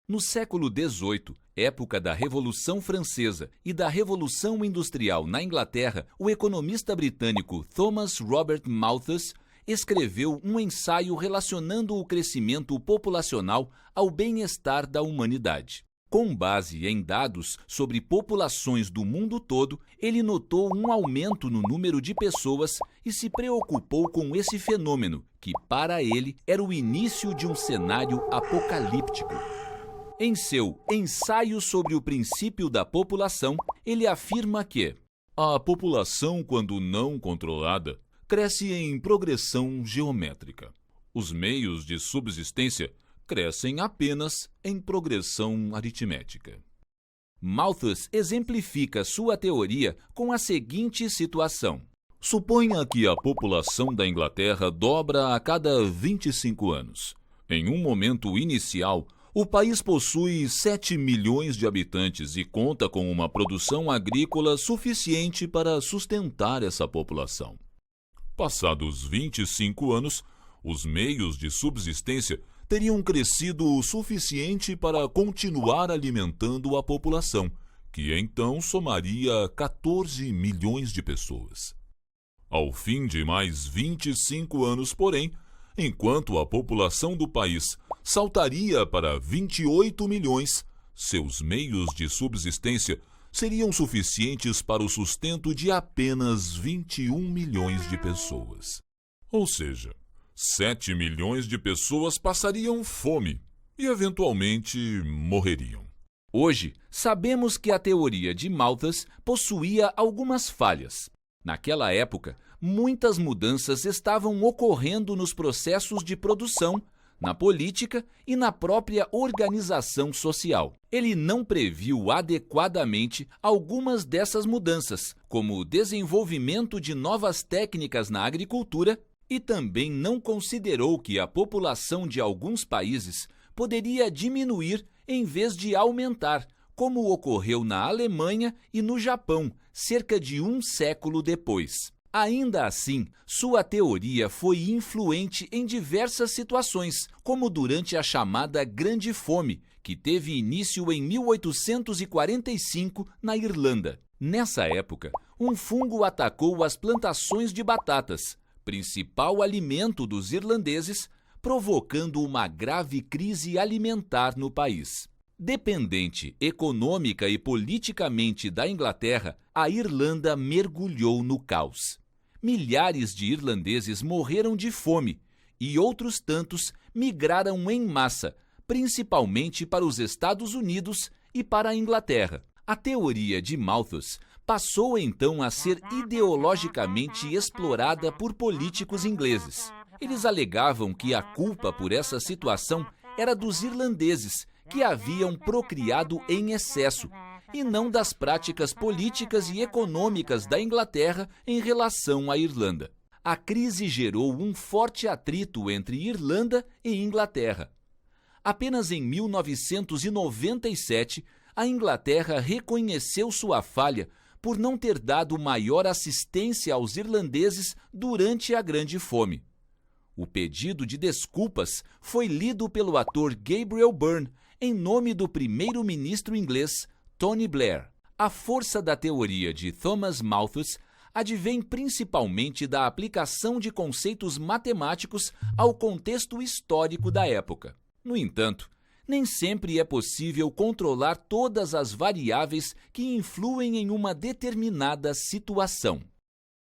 No século XVIII, época da Revolução Francesa e da Revolução Industrial na Inglaterra, o economista britânico Thomas Robert Malthus escreveu um ensaio relacionando o crescimento populacional ao bem-estar da humanidade. Com base em dados sobre populações do mundo todo, ele notou um aumento no número de pessoas e se preocupou com esse fenômeno, que para ele era o início de um cenário apocalíptico. Em seu Ensaio sobre o Princípio da População, ele afirma que a população, quando não controlada, cresce em progressão geométrica. Os meios de subsistência crescem apenas em progressão aritmética. Malthus exemplifica sua teoria com a seguinte situação. Suponha que a população da Inglaterra dobra a cada 25 anos. Em um momento inicial, o país possui 7 milhões de habitantes e conta com uma produção agrícola suficiente para sustentar essa população. Passados 25 anos, os meios de subsistência teriam crescido o suficiente para continuar alimentando a população, que então somaria 14 milhões de pessoas. Ao fim de mais 25 anos, porém, enquanto a população do país saltaria para 28 milhões, seus meios de subsistência seriam suficientes para o sustento de apenas 21 milhões de pessoas. Ou seja, 7 milhões de pessoas passariam fome e, eventualmente, morreriam. Hoje, sabemos que a teoria de Malthus possuía algumas falhas. Naquela época, muitas mudanças estavam ocorrendo nos processos de produção, na política e na própria organização social. Ele não previu adequadamente algumas dessas mudanças, como o desenvolvimento de novas técnicas na agricultura, e também não considerou que a população de alguns países poderia diminuir em vez de aumentar, como ocorreu na Alemanha e no Japão, cerca de um século depois. Ainda assim, sua teoria foi influente em diversas situações, como durante a chamada Grande Fome, que teve início em 1845 na Irlanda. Nessa época, um fungo atacou as plantações de batatas, principal alimento dos irlandeses, provocando uma grave crise alimentar no país. Dependente econômica e politicamente da Inglaterra, a Irlanda mergulhou no caos. Milhares de irlandeses morreram de fome e outros tantos migraram em massa, principalmente para os Estados Unidos e para a Inglaterra. A teoria de Malthus passou então a ser ideologicamente explorada por políticos ingleses. Eles alegavam que a culpa por essa situação era dos irlandeses, que haviam procriado em excesso, e não das práticas políticas e econômicas da Inglaterra em relação à Irlanda. A crise gerou um forte atrito entre Irlanda e Inglaterra. Apenas em 1997, a Inglaterra reconheceu sua falha por não ter dado maior assistência aos irlandeses durante a Grande Fome. O pedido de desculpas foi lido pelo ator Gabriel Byrne em nome do primeiro-ministro inglês Tony Blair. A força da teoria de Thomas Malthus advém principalmente da aplicação de conceitos matemáticos ao contexto histórico da época. No entanto, nem sempre é possível controlar todas as variáveis que influem em uma determinada situação.